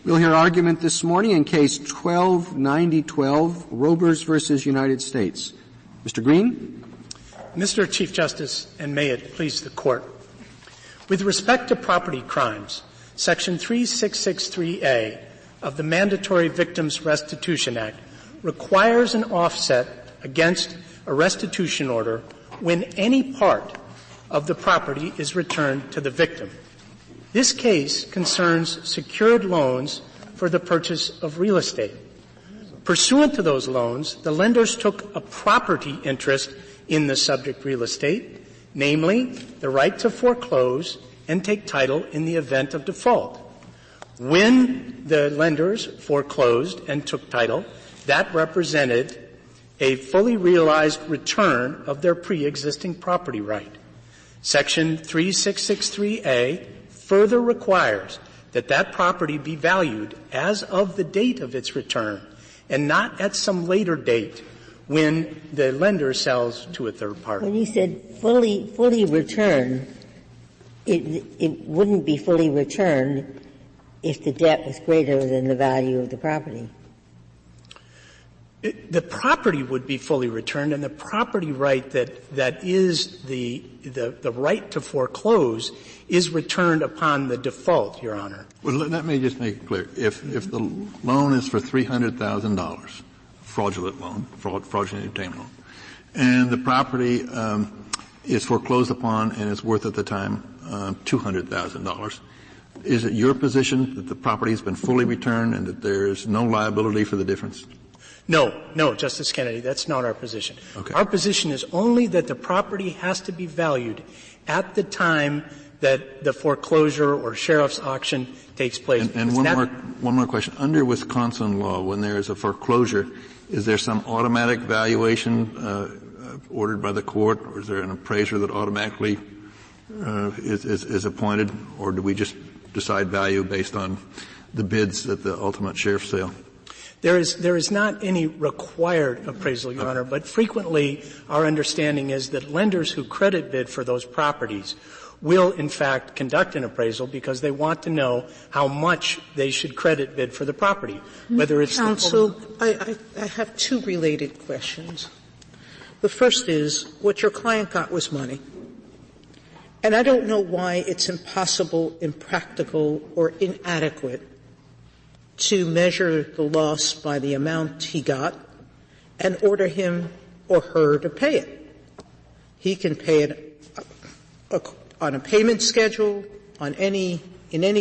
We'll hear argument this morning in Case 12-9012, Robers versus United States. Mr. Green? Mr. Chief Justice, and may it please the Court, with respect to property crimes, Section 3663A of the Mandatory Victims Restitution Act requires an offset against a restitution order when any part of the property is returned to the victim. This case concerns secured loans for the purchase of real estate. Pursuant to those loans, the lenders took a property interest in the subject real estate, namely the right to foreclose and take title in the event of default. When the lenders foreclosed and took title, that represented a fully realized return of their pre-existing property right. Section 3663A further requires that property be valued as of the date of its return and not at some later date when the lender sells to a third party. When you said fully returned, it wouldn't be fully returned if the debt was greater than the value of the property. The property would be fully returned, and the property right that is the right to foreclose is returned upon the default, Your Honor. Well, let me just make it clear. If the loan is for $300,000, fraudulent loan, fraudulent obtained loan, and the property is foreclosed upon and is worth at the time $200,000, is it your position that the property has been fully returned and that there is no liability for the difference? No, Justice Kennedy, that's not our position. Okay. Our position is only that the property has to be valued at the time that the foreclosure or sheriff's auction takes place. And one more question. Under Wisconsin law, when there is a foreclosure, is there some automatic valuation ordered by the court, or is there an appraiser that automatically is appointed, or do we just decide value based on the bids at the ultimate sheriff's sale? There is not any required appraisal, Your Honor, but frequently our understanding is that lenders who credit bid for those properties will, in fact, conduct an appraisal because they want to know how much they should credit bid for the property, whether it's Counsel, I have two related questions. The first is, what your client got was money. And I don't know why it's impossible, impractical, or inadequate to measure the loss by the amount he got and order him or her to pay it. He can pay it on a payment schedule, in any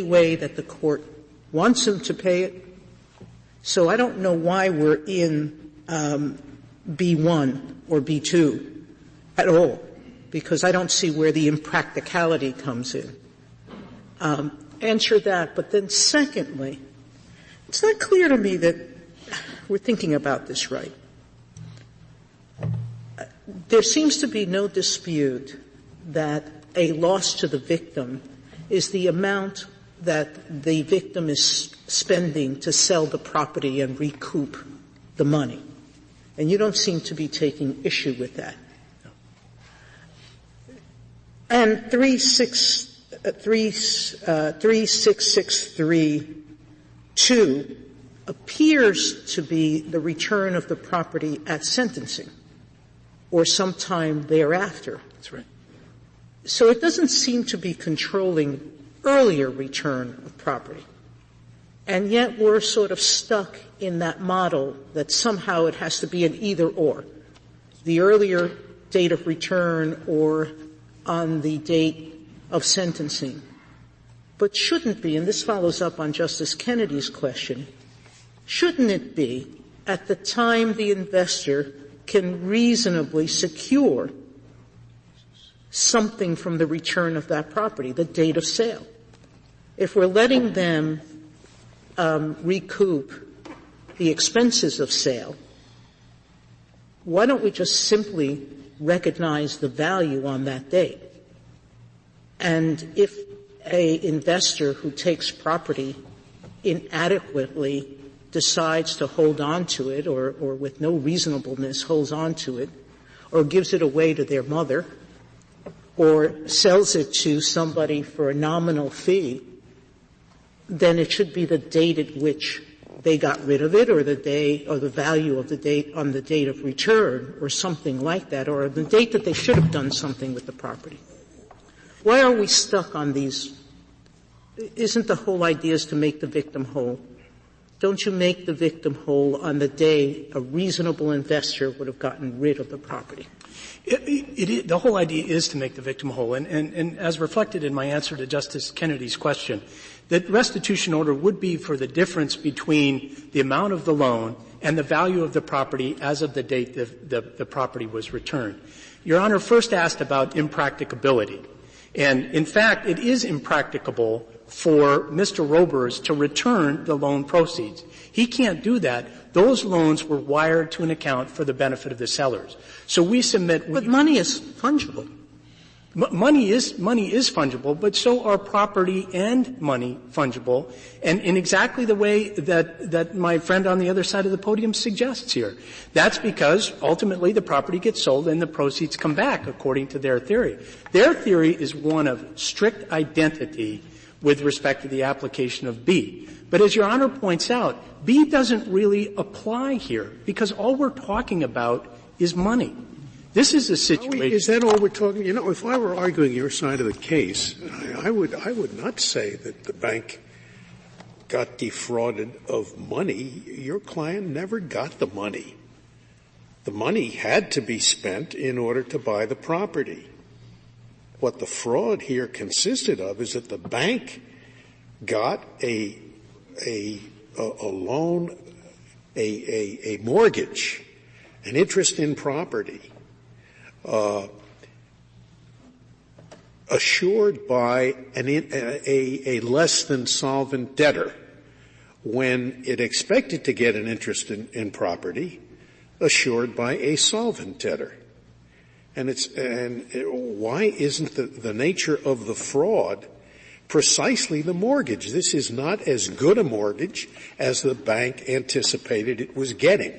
way that the court wants him to pay it. So I don't know why we're in B1 or B2 at all, because I don't see where the impracticality comes in. Answer that. But then secondly, it's not clear to me that we're thinking about this right. There seems to be no dispute that a loss to the victim is the amount that the victim is spending to sell the property and recoup the money. And you don't seem to be taking issue with that. And 3663(2) appears to be the return of the property at sentencing or sometime thereafter. That's right. So it doesn't seem to be controlling earlier return of property. And yet we're sort of stuck in that model that somehow it has to be an either-or, the earlier date of return or on the date of sentencing. But shouldn't be, and this follows up on Justice Kennedy's question, shouldn't it be at the time the investor can reasonably secure something from the return of that property, the date of sale? If we're letting them recoup the expenses of sale, why don't we just simply recognize the value on that date? And if a investor who takes property inadequately decides to hold on to it or with no reasonableness holds on to it or gives it away to their mother or sells it to somebody for a nominal fee, then it should be the date at which they got rid of it, or the day, or the value of the date on the date of return, or something like that, or the date that they should have done something with the property. Why are we stuck on these? Isn't the whole idea is to make the victim whole? Don't you make the victim whole on the day a reasonable investor would have gotten rid of the property? The whole idea is to make the victim whole. And as reflected in my answer to Justice Kennedy's question, that restitution order would be for the difference between the amount of the loan and the value of the property as of the date the property was returned. Your Honor first asked about impracticability. And in fact, it is impracticable for Mr. Robers to return the loan proceeds. He can't do that. Those loans were wired to an account for the benefit of the sellers. So we submit. But money is fungible. Money is fungible, but so are property and money fungible, and in exactly the way that my friend on the other side of the podium suggests here. That's because ultimately the property gets sold and the proceeds come back, according to their theory. Their theory is one of strict identity with respect to the application of B. But as Your Honor points out, B doesn't really apply here, because all we're talking about is money. This is a situation. Is that all we're talking? You know, if I were arguing your side of the case, I would not say that the bank got defrauded of money. Your client never got the money. The money had to be spent in order to buy the property. What the fraud here consisted of is that the bank got a loan, a mortgage, an interest in property, assured by a less than solvent debtor when it expected to get an interest in property, assured by a solvent debtor. And why isn't the nature of the fraud precisely the mortgage? This is not as good a mortgage as the bank anticipated it was getting.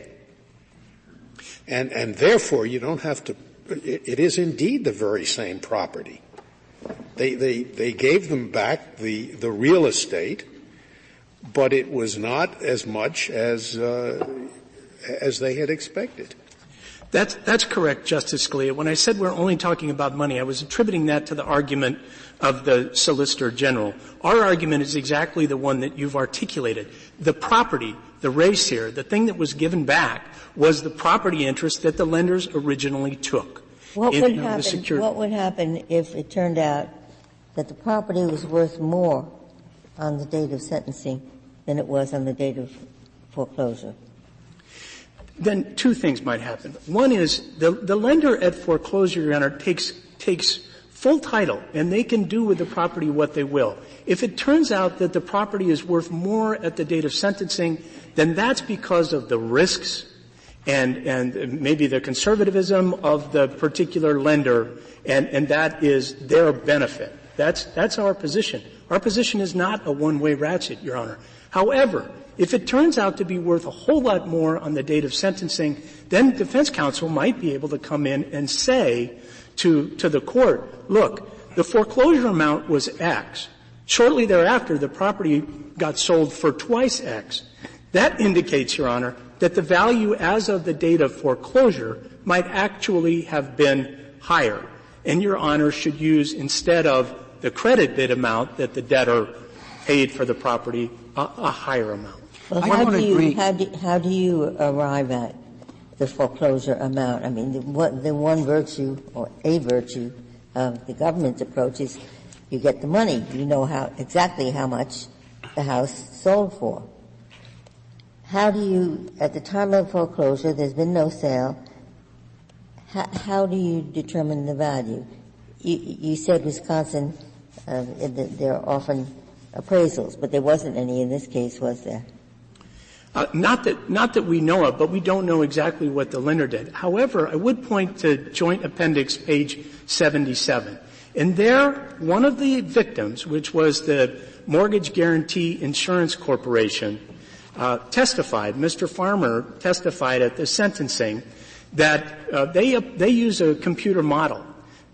And therefore you don't have to, it is indeed the very same property. They gave them back the real estate, but it was not as much as they had expected. That's correct, Justice Scalia. When I said we're only talking about money, I was attributing that to the argument of the Solicitor General. Our argument is exactly the one that you've articulated. The property, the res here, the thing that was given back was the property interest that the lenders originally took. What would happen if it turned out that the property was worth more on the date of sentencing than it was on the date of foreclosure? Then two things might happen. One is the lender at foreclosure, Your Honor, takes full title, and they can do with the property what they will. If it turns out that the property is worth more at the date of sentencing, then that's because of the risks and maybe the conservatism of the particular lender, and that is their benefit. That's our position. Our position is not a one-way ratchet, Your Honor. However, if it turns out to be worth a whole lot more on the date of sentencing, then defense counsel might be able to come in and say to the court, look, the foreclosure amount was X. Shortly thereafter, the property got sold for twice X. That indicates, Your Honor, that the value as of the date of foreclosure might actually have been higher. And Your Honor should use, instead of the credit bid amount that the debtor paid for the property, a higher amount. Well, how do you arrive at the foreclosure amount? I mean, the one virtue or a virtue of the government's approach is you get the money. You know exactly how much the house sold for. How do you, at the time of foreclosure, there's been no sale, how do you determine the value? You said Wisconsin, there are often appraisals, but there wasn't any in this case, was there? Not that we know of, but we don't know exactly what the lender did. However, I would point to Joint Appendix page 77. And there, one of the victims, which was the Mortgage Guarantee Insurance Corporation, testified, Mr. Farmer testified at the sentencing that they use a computer model.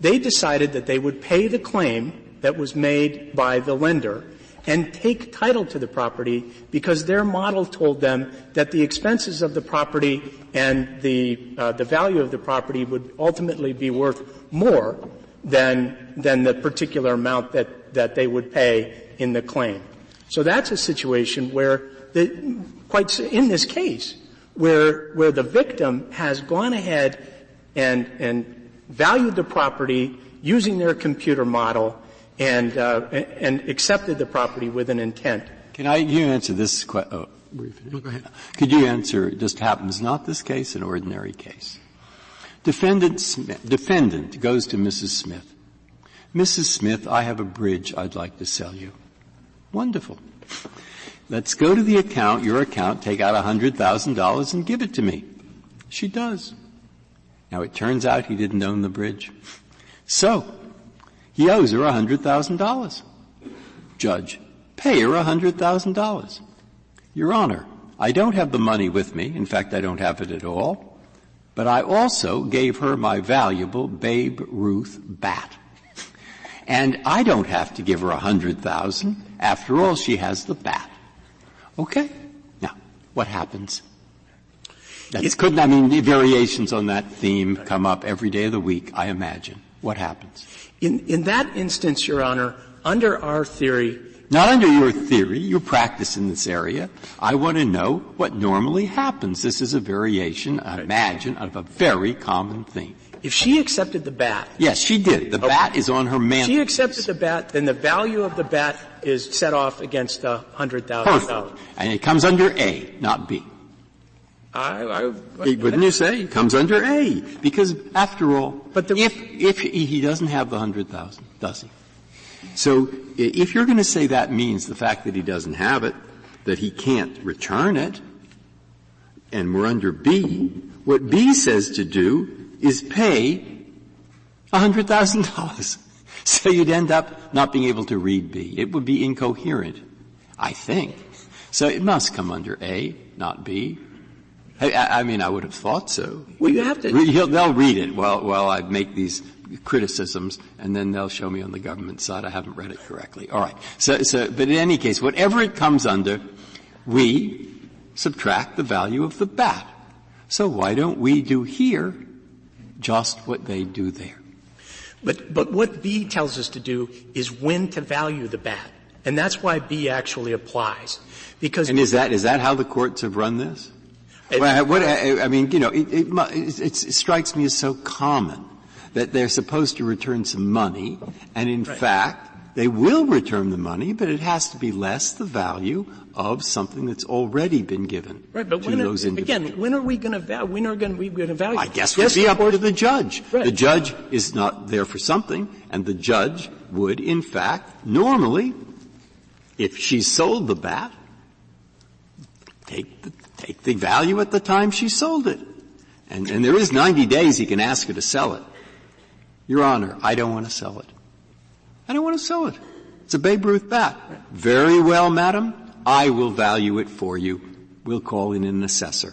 They decided that they would pay the claim that was made by the lender, and take title to the property because their model told them that the expenses of the property and the value of the property would ultimately be worth more than the particular amount that they would pay in the claim. So that's a situation where in this case, where the victim has gone ahead and valued the property using their computer model and accepted the property with an intent. You answer this question? Oh, go ahead. Could you answer, it just happens, not this case, an ordinary case. Defendant goes to Mrs. Smith. Mrs. Smith, I have a bridge I'd like to sell you. Wonderful. Let's go to the account, your account, take out $100,000 and give it to me. She does. Now, it turns out he didn't own the bridge. So, he owes her $100,000. Judge, pay her $100,000. Your Honor, I don't have the money with me. In fact, I don't have it at all. But I also gave her my valuable Babe Ruth bat. And I don't have to give her $100,000. After all, she has the bat. Okay. Now, what happens? The variations on that theme come up every day of the week, I imagine. What happens? In that instance, Your Honor, under our theory. Not under your theory, your practice in this area. I want to know what normally happens. This is a variation, I imagine, of a very common theme. If she accepted the bat. Yes, she did. The bat is on her mantle. If she accepted the bat, then the value of the bat is set off against the $100,000. Perfect. And it comes under A, not B. Wouldn't you say? It comes under A. Because, after all, if he doesn't have the $100,000, does he? So, if you're going to say that means the fact that he doesn't have it, that he can't return it, and we're under B, what B says to do is pay $100,000. So you'd end up not being able to read B. It would be incoherent, I think. So it must come under A, not B. I would have thought so. Well, you have to. They'll read it while I make these criticisms, and then they'll show me on the government side I haven't read it correctly. All right. But in any case, whatever it comes under, we subtract the value of the bat. So why don't we do here just what they do there? But what B tells us to do is when to value the bat. And that's why B actually applies. And is that how the courts have run this? It strikes me as so common that they're supposed to return some money, and in fact, they will return the money, but it has to be less the value of something that's already been given to those individuals. Again, when are we going to value? I guess it would be up to the judge. Right. The judge is not there for something, and the judge would, in fact, normally, if she sold the bat, take the value at the time she sold it. And there is 90 days he can ask her to sell it. Your Honor, I don't want to sell it. I don't want to sell it. It's a Babe Ruth bat. Very well, madam. I will value it for you. We'll call in an assessor.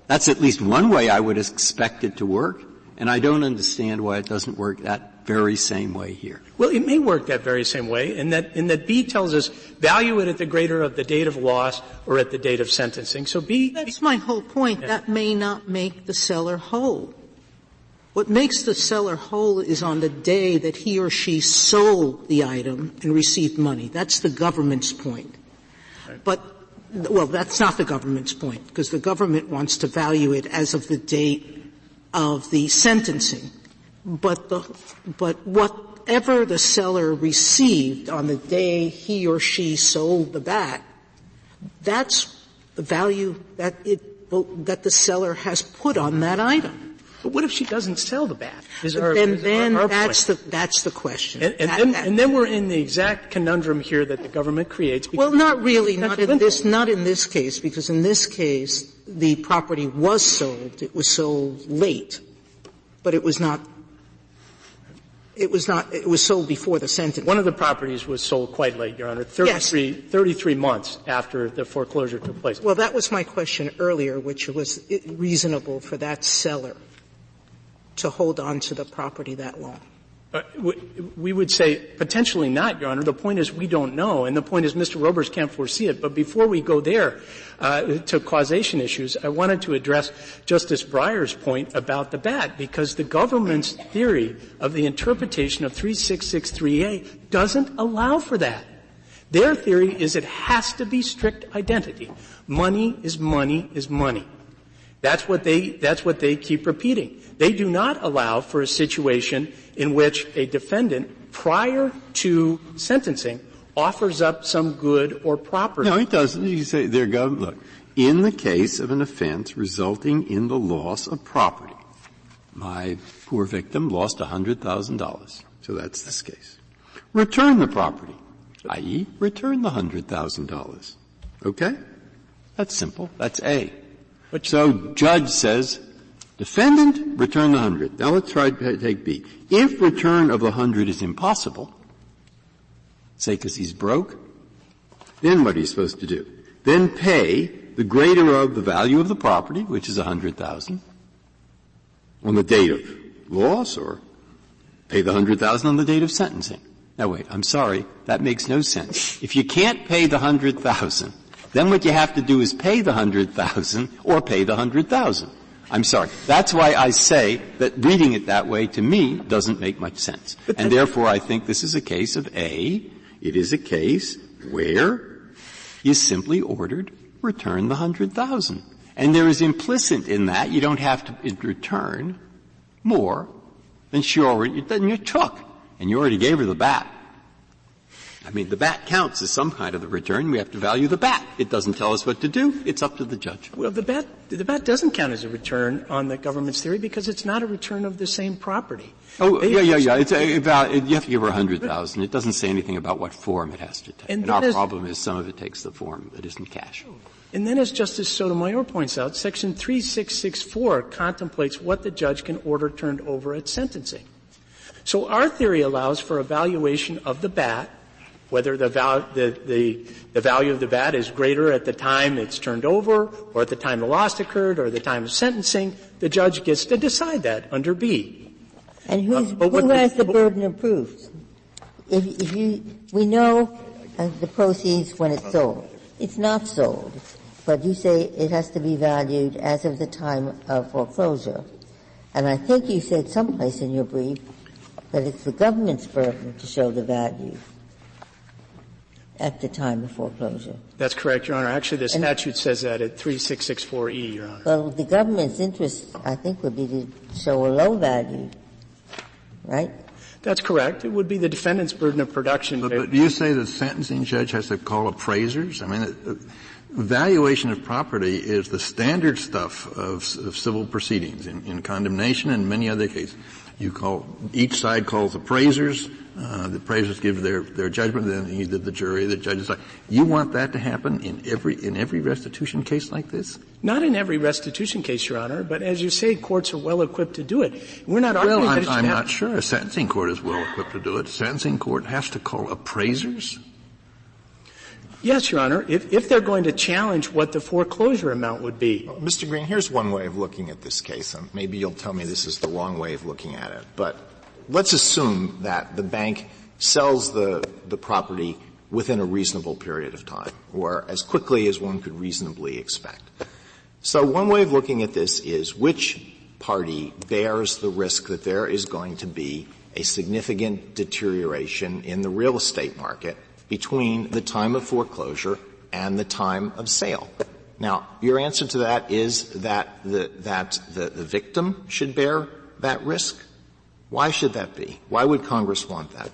That's at least one way I would expect it to work, and I don't understand why it doesn't work that very same way here. Well, it may work that very same way, in that B tells us value it at the greater of the date of loss or at the date of sentencing. So B. That's my whole point. Yeah. That may not make the seller whole. What makes the seller whole is on the day that he or she sold the item and received money. That's the government's point. Right. That's not the government's point, because the government wants to value it as of the date of the sentencing. But whatever the seller received on the day he or she sold the bat, that's the value that the seller has put on that item. But what if she doesn't sell the bat? That's the question. And then we're in the exact conundrum here that the government creates. Well, not really. Not in this case, because in this case, the property was sold. It was sold late. But it was sold before the sentence. One of the properties was sold quite late, Your Honor, 33 months after the foreclosure took place. Well, that was my question earlier, which was reasonable for that seller to hold on to the property that long. We would say potentially not, Your Honor. The point is we don't know, and the point is Mr. Robers can't foresee it. But before we go there to causation issues, I wanted to address Justice Breyer's point about the bat, because the government's theory of the interpretation of 3663A doesn't allow for that. Their theory is it has to be strict identity. Money is money is money. That's what they keep repeating. They do not allow for a situation in which a defendant, prior to sentencing, offers up some good or property. No, it doesn't. You say, there you go. Look, in the case of an offense resulting in the loss of property, my poor victim lost $100,000. So that's this case. Return the property, i.e., return the $100,000. Okay? That's simple. That's A. So judge says, defendant, return the 100. Now let's try to take B. If return of the 100 is impossible, say because he's broke, then what are you supposed to do? Then pay the greater of the value of the property, which is $100,000, on the date of loss, or pay the $100,000 on the date of sentencing. Now wait, I'm sorry, that makes no sense. If you can't pay the $100,000, then what you have to do is pay the $100,000 or pay the $100,000. I'm sorry. That's why I say that reading it that way to me doesn't make much sense. And therefore I think this is a case of A. It is a case where you simply ordered return the $100,000. And there is implicit in that you don't have to return more than you took. And you already gave her the bat. I mean, the bat counts as some kind of the return. We have to value the bat. It doesn't tell us what to do. It's up to the judge. Well, the bat doesn't count as a return on the government's theory because it's not a return of the same property. Oh, yeah. It's about, you have to give her $100,000. It doesn't say anything about what form it has to take. And our problem is some of it takes the form that isn't cash. And then, as Justice Sotomayor points out, Section 3664 contemplates what the judge can order turned over at sentencing. So our theory allows for evaluation of the bat, whether the value of the bat is greater at the time it's turned over or at the time the loss occurred or at the time of sentencing. The judge gets to decide that under B. And who has the burden of proof? We know the proceeds when it's sold. It's not sold, but you say it has to be valued as of the time of foreclosure. And I think you said someplace in your brief that it's the government's burden to show the value at the time of foreclosure. That's correct, Your Honor. Actually, the statute says that at 3664E, Your Honor. Well, the government's interest, I think, would be to show a low value, right? That's correct. It would be the defendant's burden of production. But do you say the sentencing judge has to call appraisers? I mean, valuation of property is the standard stuff of civil proceedings in condemnation and many other cases. Each side calls appraisers. The appraisers give their judgment, then either the jury or the judge decide. You want that to happen in every restitution case like this? Not in every restitution case, Your Honor, but as you say, courts are well equipped to do it. We're not arguing that it should I'm not sure a sentencing court is well equipped to do it. A sentencing court has to call appraisers? Yes, Your Honor, if they're going to challenge what the foreclosure amount would be. Well, Mr. Green, here's one way of looking at this case, and maybe you'll tell me this is the wrong way of looking at it. But let's assume that the bank sells the property within a reasonable period of time, or as quickly as one could reasonably expect. So one way of looking at this is which party bears the risk that there is going to be a significant deterioration in the real estate market between the time of foreclosure and the time of sale. Now, your answer to that is that the victim should bear that risk? Why should that be? Why would Congress want that?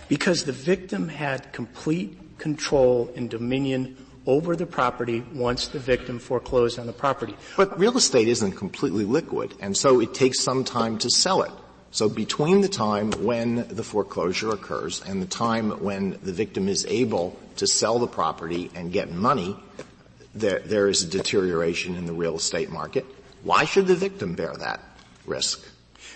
Because the victim had complete control and dominion over the property once the victim foreclosed on the property. But real estate isn't completely liquid, and so it takes some time to sell it. So between the time when the foreclosure occurs and the time when the victim is able to sell the property and get money, there is a deterioration in the real estate market. Why should the victim bear that risk?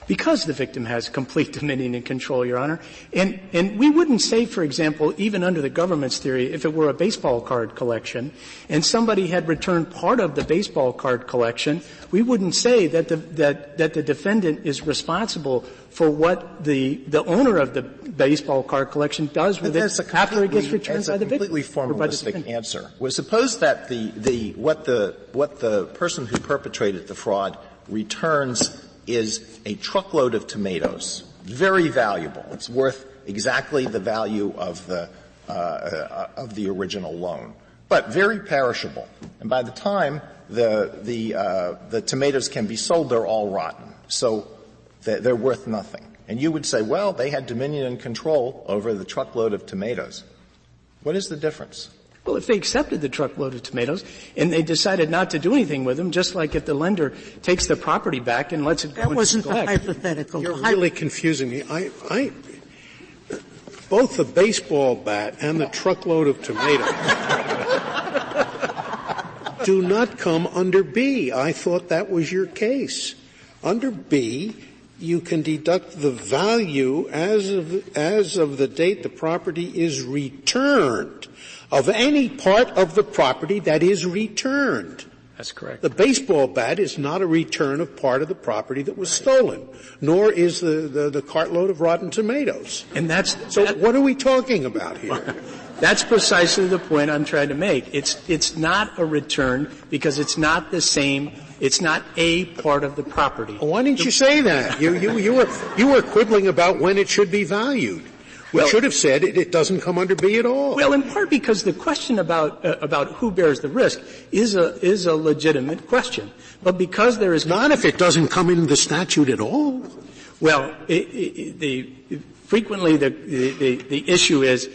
Because the victim has complete dominion and control, Your Honor. And we wouldn't say, for example, even under the government's theory, if it were a baseball card collection and somebody had returned part of the baseball card collection, we wouldn't say that the defendant is responsible for what the owner of the baseball card collection does with it after it gets returned by the victim. That's a completely formalistic answer. Well, suppose that what the person who perpetrated the fraud returns is a truckload of tomatoes, very valuable. It's worth exactly the value of the original loan, but very perishable. And by the time the tomatoes can be sold, they're all rotten. So they're worth nothing. And you would say, well, they had dominion and control over the truckload of tomatoes. What is the difference? Well, if they accepted the truckload of tomatoes and they decided not to do anything with them, just like if the lender takes the property back and lets it go That wasn't the neglect. hypothetical. You're really confusing me. Both the baseball bat and the truckload of tomatoes do not come under B. I thought that was your case. Under B, you can deduct the value as of the date the property is returned of any part of the property that is returned. That's correct. The baseball bat is not a return of part of the property that was stolen, nor is the cartload of rotten tomatoes. And what are we talking about here? That's precisely the point I'm trying to make. It's not a return because it's not the same. It's not a part of the property. Why didn't you say that? You were quibbling about when it should be valued. We should have said it doesn't come under B at all. Well, in part because the question about who bears the risk is a legitimate question. But because there is not if it doesn't come in the statute at all. Well, frequently the issue is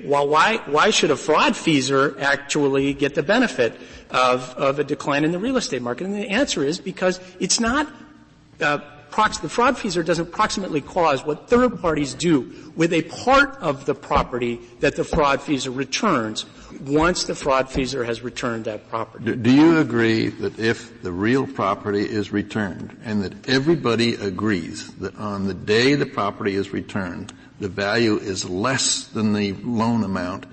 why should a fraudfeasor actually get the benefit of a decline in the real estate market? And the answer is because it's not the fraudfeasor doesn't proximately cause what third parties do with a part of the property that the fraudfeasor returns once the fraudfeasor has returned that property. Do you agree that if the real property is returned and that everybody agrees that on the day the property is returned, the value is less than the loan amount,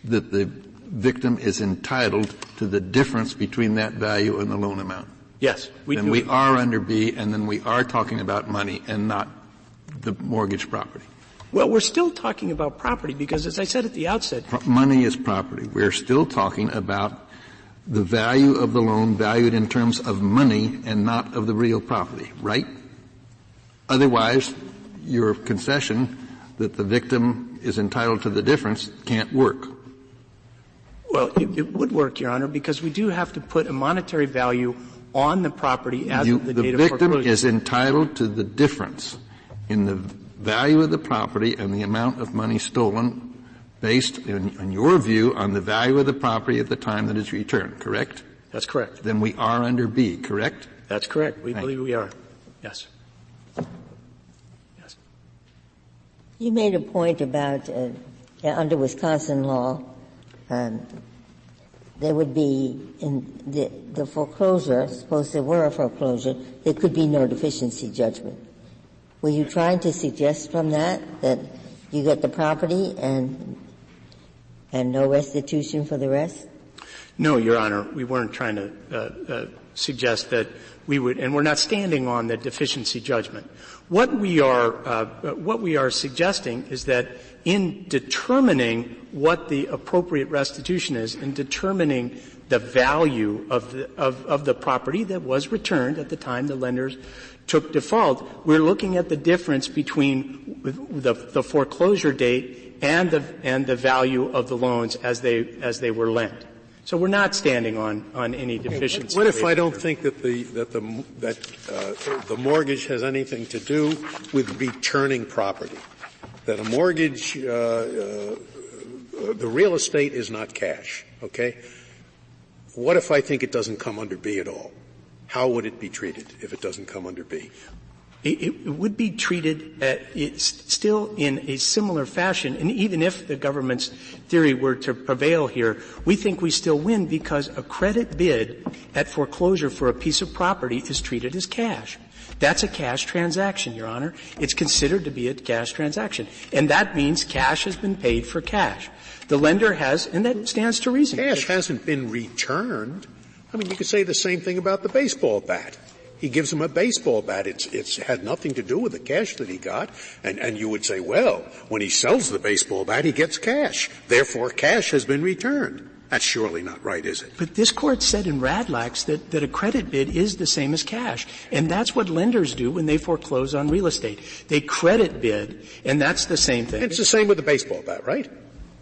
that the victim is entitled to the difference between that value and the loan amount? Yes, we do. Then we are under B, and then we are talking about money and not the mortgage property. Well, we're still talking about property because, as I said at the outset, money is property. We're still talking about the value of the loan valued in terms of money and not of the real property, right? Otherwise, your concession that the victim is entitled to the difference can't work. Well, it would work, Your Honor, because we do have to put a monetary value on the property as of the date of foreclosure. The victim is entitled to the difference in the value of the property and the amount of money stolen based, in your view, on the value of the property at the time that it's returned, correct? That's correct. Then we are under B, correct? That's correct. We believe we are. Yes. Yes. You made a point about under Wisconsin law, there would be in the foreclosure, suppose there were a foreclosure, there could be no deficiency judgment. Were you trying to suggest from that you get the property and no restitution for the rest? No, Your Honor. We weren't trying to suggest that we would, and we're not standing on the deficiency judgment. What we are suggesting is that in determining what the appropriate restitution is, in determining the value of the property that was returned at the time the lenders took default, we're looking at the difference between the foreclosure date and the value of the loans as they were lent. So we're not standing on any deficiency. What if I don't think that the mortgage has anything to do with returning property? That a mortgage, the real estate is not cash, okay? What if I think it doesn't come under B at all? How would it be treated if it doesn't come under B? It would be treated still in a similar fashion, and even if the government's theory were to prevail here, we think we still win because a credit bid at foreclosure for a piece of property is treated as cash. That's a cash transaction, Your Honor. It's considered to be a cash transaction. And that means cash has been paid for cash. The lender has, and that stands to reason. Cash hasn't been returned. I mean, you could say the same thing about the baseball bat. He gives him a baseball bat. It's had nothing to do with the cash that he got. And you would say, well, when he sells the baseball bat, he gets cash. Therefore, cash has been returned. That's surely not right, is it? But this Court said in Radlax that a credit bid is the same as cash. And that's what lenders do when they foreclose on real estate. They credit bid, and that's the same thing. It's the same with the baseball bat, right?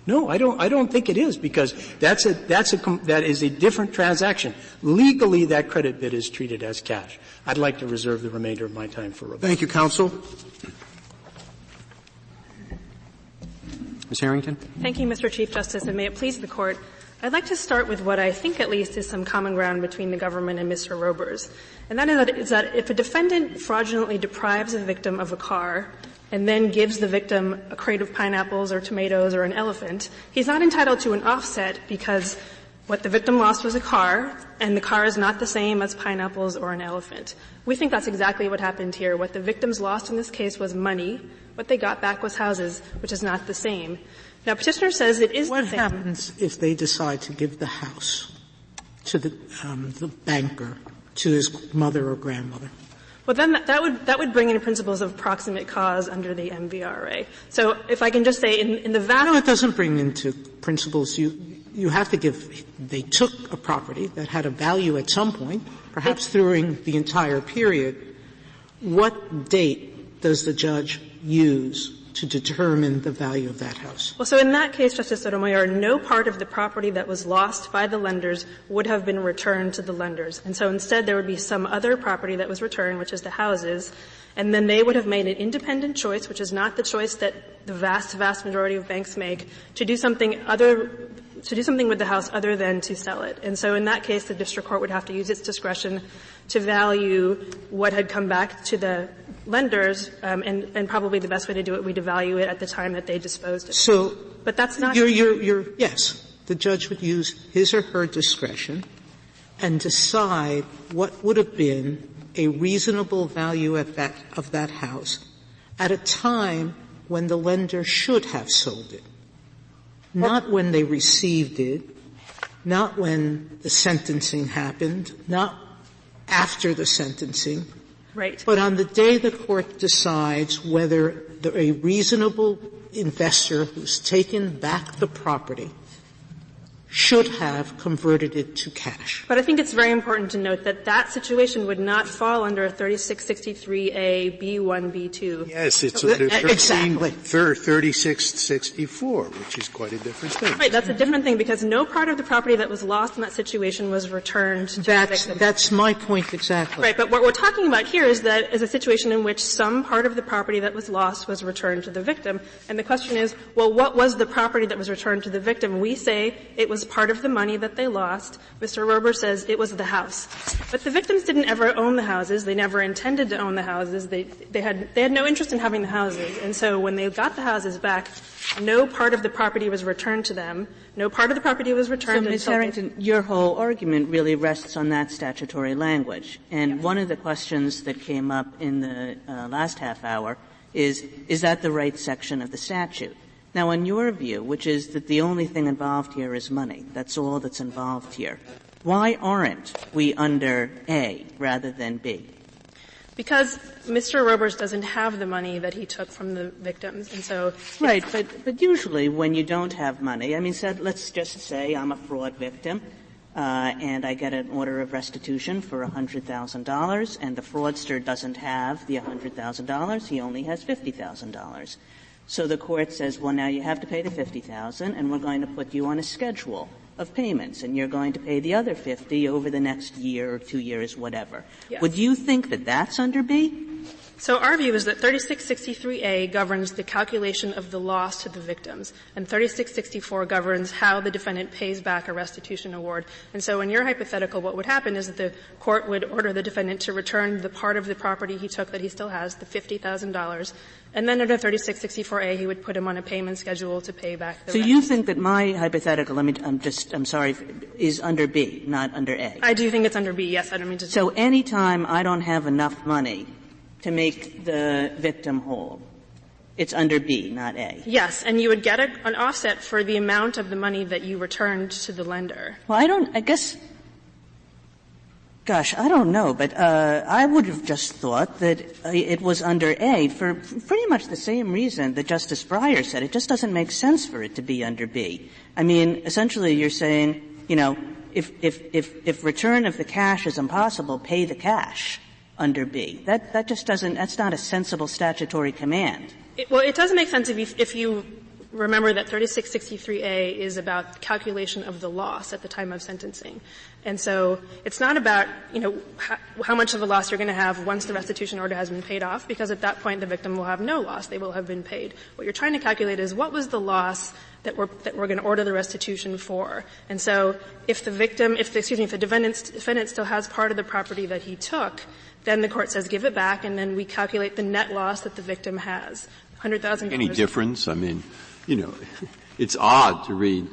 No, I don't think it is, because that is a different transaction. Legally, that credit bid is treated as cash. I'd like to reserve the remainder of my time for rebuttal. Thank you, counsel. Ms. Harrington. Thank you, Mr. Chief Justice, and may it please the Court. I'd like to start with what I think at least is some common ground between the government and Mr. Robers. And that is that if a defendant fraudulently deprives a victim of a car and then gives the victim a crate of pineapples or tomatoes or an elephant, he's not entitled to an offset because what the victim lost was a car, and the car is not the same as pineapples or an elephant. We think that's exactly what happened here. What the victims lost in this case was money. What they got back was houses, which is not the same. Now, Petitioner says it is the same. What happens if they decide to give the house to the banker, to his mother or grandmother? Well, then that would bring in principles of proximate cause under the MVRA. So if I can just say in the vast... No, it doesn't bring into principles. You have to they took a property that had a value at some point, perhaps during the entire period. What date does the judge use to determine the value of that house? Well, so in that case, Justice Sotomayor, no part of the property that was lost by the lenders would have been returned to the lenders. And so instead there would be some other property that was returned, which is the houses, and then they would have made an independent choice, which is not the choice that the vast majority of banks make, to do something with the house other than to sell it. And so in that case, the district court would have to use its discretion to value what had come back to the lenders, and probably the best way to do it would be to value it at the time that they disposed of it. But that's not... Yes. The judge would use his or her discretion and decide what would have been a reasonable value of that house at a time when the lender should have sold it. Not when they received it, not when the sentencing happened, not after the sentencing. Right. But on the day the court decides whether a reasonable investor who's taken back the property should have converted it to cash. But I think it's very important to note that that situation would not fall under 3663A, B1, B2. Yes, it's under exactly. 3664, which is quite a different thing. Right, that's a different thing because no part of the property that was lost in that situation was returned to the victim. That's my point exactly. Right, but what we're talking about here is a situation in which some part of the property that was lost was returned to the victim. And the question is, well, what was the property that was returned to the victim? We say it was part of the money that they lost. Mr. Rober says it was the house. But the victims didn't ever own the houses. They never intended to own the houses. They had no interest in having the houses. And so when they got the houses back, no part of the property was returned to them. No part of the property was returned. So, Ms. Harrington, your whole argument really rests on that statutory language. And one of the questions that came up in the last half hour is that the right section of the statute? Now, in your view, which is that the only thing involved here is money, that's all that's involved here, why aren't we under A rather than B? Because Mr. Robers doesn't have the money that he took from the victims, and so... Right, but usually when you don't have money, let's just say I'm a fraud victim, and I get an order of restitution for $100,000, and the fraudster doesn't have the $100,000, he only has $50,000. So the court says, well, now you have to pay the $50,000, and we're going to put you on a schedule of payments, and you're going to pay the other $50,000 over the next year or 2 years, whatever. Yes. Would you think that that's under B? So our view is that 3663A governs the calculation of the loss to the victims, and 3664 governs how the defendant pays back a restitution award. And so in your hypothetical, what would happen is that the court would order the defendant to return the part of the property he took that he still has, the $50,000, and then under 3664A, he would put him on a payment schedule to pay back the rest. So you think that my hypothetical, I'm sorry, is under B, not under A? I do think it's under B, yes. I don't mean to... So any time I don't have enough money to make the victim whole. It's under B, not A. Yes, and you would get an offset for the amount of the money that you returned to the lender. Well, I don't know, but I would have just thought that it was under A for pretty much the same reason that Justice Breyer said. It just doesn't make sense for it to be under B. I mean, essentially you're saying, if return of the cash is impossible, pay the cash under B. That just doesn't – that's not a sensible statutory command. It doesn't make sense if you remember that 3663A is about calculation of the loss at the time of sentencing. And so it's not about, how much of a loss you're going to have once the restitution order has been paid off, because at that point the victim will have no loss. They will have been paid. What you're trying to calculate is what was the loss that we're going to order the restitution for. And so if the defendant still has part of the property that he took, then the court says give it back, and then we calculate the net loss that the victim has. $100,000. Any difference? I mean, it's odd to read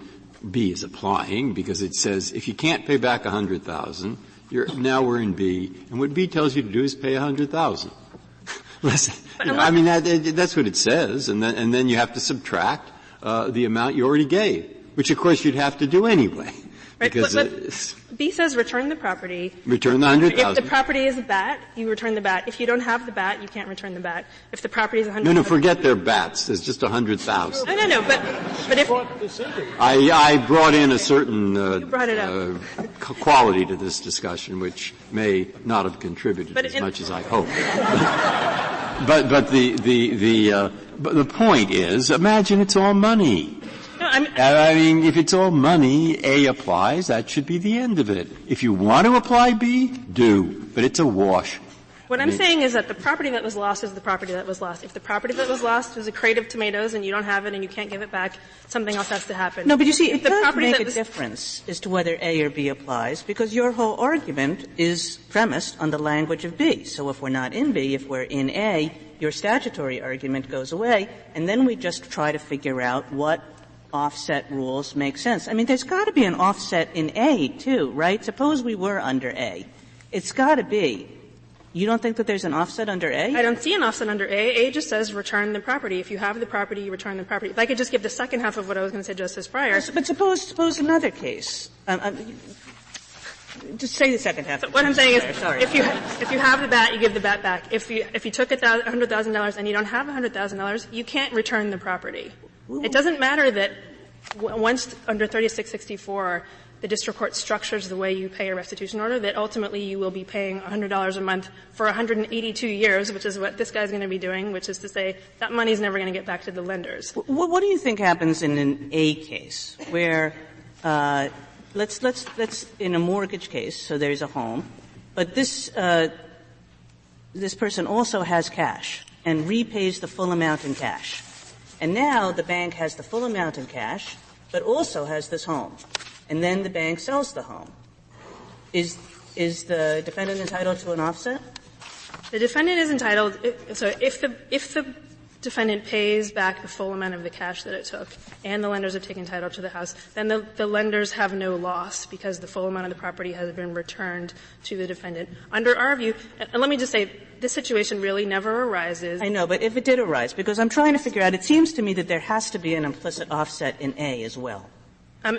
B as applying because it says if you can't pay back $100,000, now we're in B, and what B tells you to do is pay $100,000. That's what it says, and then you have to subtract the amount you already gave, which of course you'd have to do anyway. Right, but B says return the property. Return the $100,000. If the property is a bat, you return the bat. If you don't have the bat, you can't return the bat. If the property is $100,000. No, forget their bats. There's just $100,000. No, but if I brought in a certain you brought it up. quality to this discussion, which may not have contributed as much as I hoped. But the point is, imagine it's all money. If it's all money, A applies, that should be the end of it. If you want to apply B, do. But it's a wash. What I'm saying is that the property that was lost is the property that was lost. If the property that was lost was a crate of tomatoes and you don't have it and you can't give it back, something else has to happen. No, but you see, it does make a difference as to whether A or B applies, because your whole argument is premised on the language of B. So if we're not in B, if we're in A, your statutory argument goes away, and then we just try to figure out what offset rules make sense. I mean, there's got to be an offset in A, too, right? Suppose we were under A. It's got to be. You don't think that there's an offset under A? I don't see an offset under A. A just says return the property. If you have the property, you return the property. If I could just give the second half of what I was going to say, Justice Breyer. But suppose another case. Just say the second half. So what I'm saying is, if you have the bat, you give the bat back. If you took $100,000 and you don't have $100,000, you can't return the property. It doesn't matter that once under 3664, the district court structures the way you pay a restitution order, that ultimately you will be paying $100 a month for 182 years, which is what this guy's going to be doing, which is to say that money's never going to get back to the lenders. What do you think happens in an A case where, let's in a mortgage case, so there's a home, but this person also has cash and repays the full amount in cash. And now the bank has the full amount in cash, but also has this home. And then the bank sells the home. Is the defendant entitled to an offset? The defendant is entitled. So if the defendant pays back the full amount of the cash that it took, and the lenders have taken title to the house, then the lenders have no loss because the full amount of the property has been returned to the defendant. Under our view, and let me just say, this situation really never arises. I know, but if it did arise, because I'm trying to figure out, it seems to me that there has to be an implicit offset in A as well.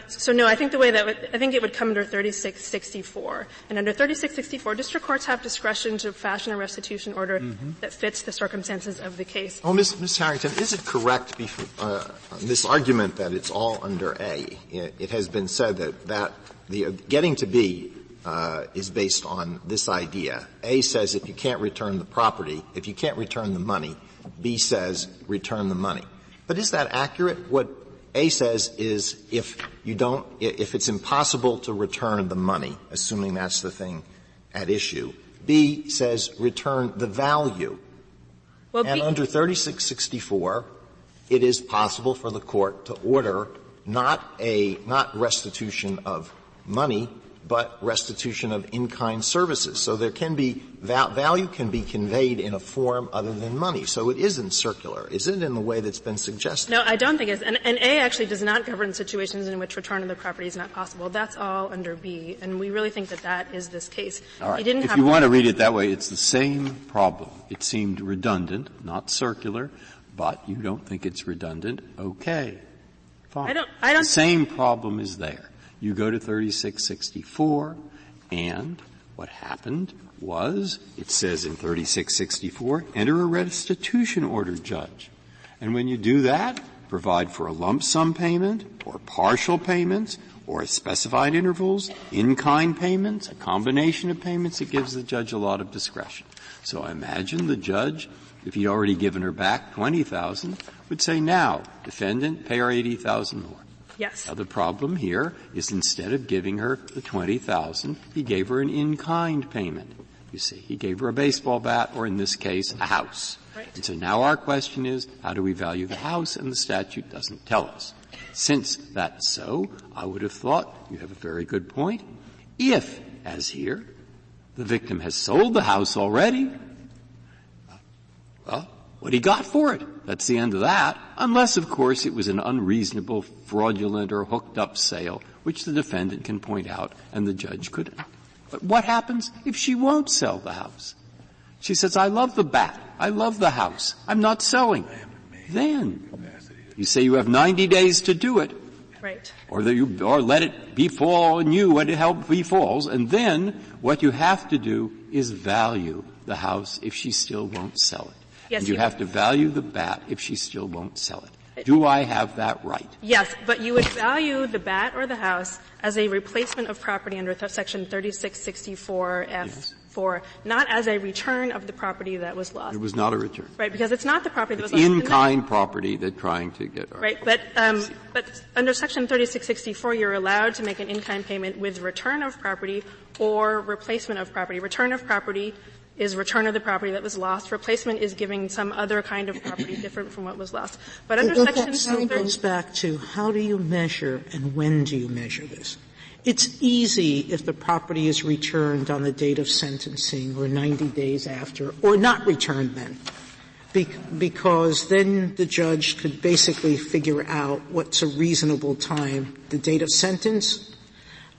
So no, I think the way I think it would come under 3664. And under 3664, district courts have discretion to fashion a restitution order that fits the circumstances of the case. Oh, Ms. Harrington, is it correct, this argument that it's all under A? It has been said that the getting to B is based on this idea. A says if you can't return the property, if you can't return the money, B says return the money. But is that accurate? What A says is if it's impossible to return the money, assuming that's the thing at issue, B says return the value. Well, and under 3664, it is possible for the court to order not restitution of money, but restitution of in-kind services. So there can be value can be conveyed in a form other than money. So it isn't circular, is it, in the way that's been suggested? No, I don't think it is. And A actually does not govern situations in which return of the property is not possible. That's all under B, and we really think that that is this case. All right. If you want to read it that way, it's the same problem. It seemed redundant, not circular, but you don't think it's redundant. Okay. Fine. I don't. The same problem is there. You go to 3664, and what happened was, it says in 3664, enter a restitution order, judge. And when you do that, provide for a lump sum payment, or partial payments, or specified intervals, in-kind payments, a combination of payments. It gives the judge a lot of discretion. So I imagine the judge, if he'd already given her back $20,000, would say, now, defendant, pay her $80,000 more. Yes. Now, the problem here is instead of giving her the $20,000, he gave her an in-kind payment. You see, he gave her a baseball bat, or in this case, a house. Right. And so now our question is, how do we value the house? And the statute doesn't tell us. Since that's so, I would have thought you have a very good point. If, as here, the victim has sold the house already, well, what he got for it? That's the end of that. Unless, of course, it was an unreasonable, fraudulent, or hooked-up sale, which the defendant can point out and the judge couldn't. But what happens if she won't sell the house? She says, I love the bat. I love the house. I'm not selling. Then you say you have 90 days to do it. Right. Or let it befall on you what it befalls. And then what you have to do is value the house if she still won't sell it. Yes, and you have to value the bat if she still won't sell it. Do I have that right? Yes, but you would value the bat or the house as a replacement of property under Section 3664F4, not as a return of the property that was lost. It was not a return. Right, because it's not the property that was lost. lost. In-kind property they're trying to get. Right, but under Section 3664, you're allowed to make an in-kind payment with return of property or replacement of property. Return of property is return of the property that was lost. Replacement is giving some other kind of property different from what was lost. But under Section that goes back to how do you measure and when do you measure this? It's easy if the property is returned on the date of sentencing or 90 days after, or not returned then, because then the judge could basically figure out what's a reasonable time, the date of sentence,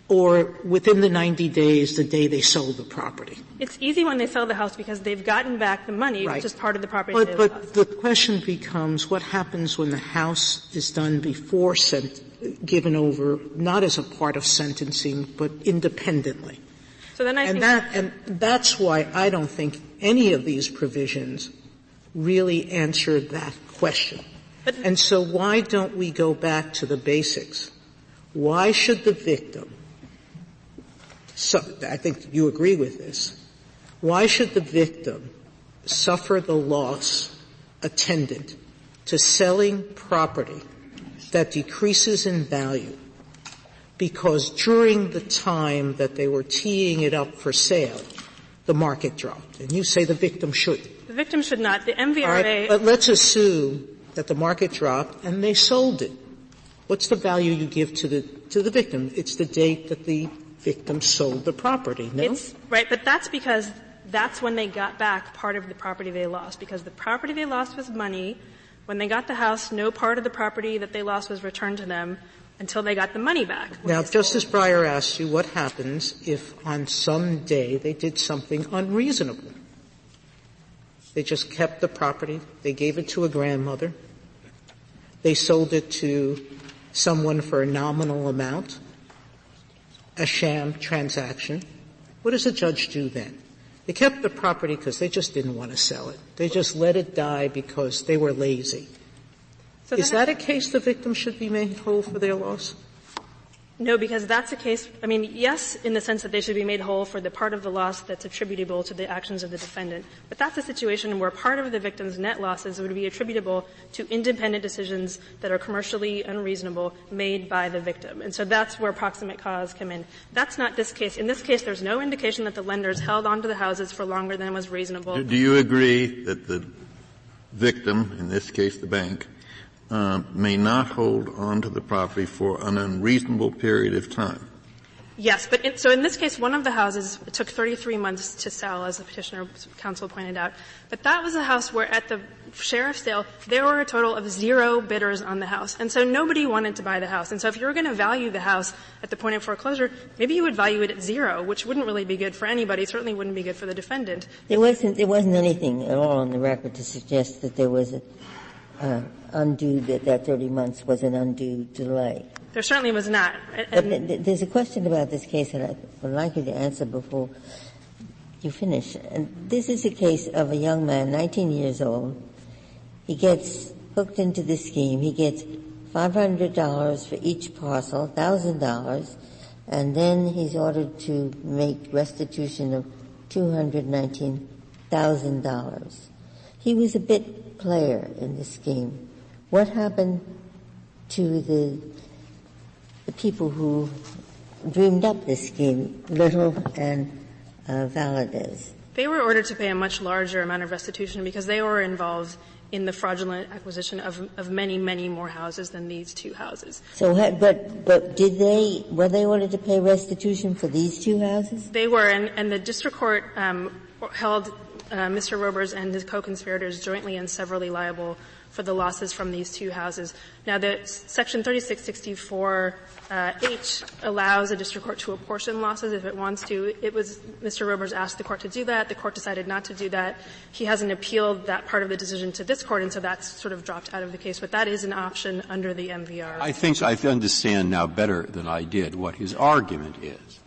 or within the 90 days, the day they sold the property. It's easy when they sell the house because they've gotten back the money, right, which is part of the property. But the question becomes, what happens when the house is done before given over, not as a part of sentencing, but independently? So then and that's why I don't think any of these provisions really answered that question. And so why don't we go back to the basics? Why should the victim, so I think you agree with this, why should the victim suffer the loss attendant to selling property that decreases in value because during the time that they were teeing it up for sale, the market dropped? And you say the victim should. The victim should not. The MVRA. All right, but let's assume that the market dropped and they sold it. What's the value you give to the victim? It's the date that the victim sold the property, no? It's right, but that's because that's when they got back part of the property they lost, because the property they lost was money. When they got the house, no part of the property that they lost was returned to them until they got the money back. Now, Justice Breyer asked you what happens if on some day they did something unreasonable. They just kept the property, they gave it to a grandmother, they sold it to someone for a nominal amount, a sham transaction. What does a judge do then? They kept the property because they just didn't want to sell it. They just let it die because they were lazy. So is that a case the victim should be made whole for their loss? No, because that's a case, I mean, yes, in the sense that they should be made whole for the part of the loss that's attributable to the actions of the defendant. But that's a situation where part of the victim's net losses would be attributable to independent decisions that are commercially unreasonable made by the victim. And so that's where proximate cause come in. That's not this case. In this case, there's no indication that the lenders held onto the houses for longer than was reasonable. Do you agree that the victim, in this case the bank, may not hold on to the property for an unreasonable period of time? Yes, but so in this case, one of the houses took 33 months to sell, as the petitioner's counsel pointed out. But that was a house where at the sheriff's sale, there were a total of 0 bidders on the house. And so nobody wanted to buy the house. And so if you were going to value the house at the point of foreclosure, maybe you would value it at 0, which wouldn't really be good for anybody. It certainly wouldn't be good for the defendant. There wasn't anything at all on the record to suggest that there was that 30 months was an undue delay. There certainly was not. But there's a question about this case that I would like you to answer before you finish. And this is a case of a young man, 19 years old. He gets hooked into the scheme. He gets $500 for each parcel, $1,000, and then he's ordered to make restitution of $219,000. He was a bit player in the scheme. What happened to the people who dreamed up this scheme, Little and Valadez? They were ordered to pay a much larger amount of restitution because they were involved in the fraudulent acquisition of many, many more houses than these 2 houses. So, but were they ordered to pay restitution for these 2 houses? They were, and the district court held Mr. Robers and his co-conspirators jointly and severally liable for the losses from these 2 houses. Now, the Section 3664H allows a district court to apportion losses if it wants to. It was Mr. Robers asked the court to do that. The court decided not to do that. He hasn't appealed that part of the decision to this court, and so that's sort of dropped out of the case. But that is an option under the MVRA. I think I understand now better than I did what his argument is.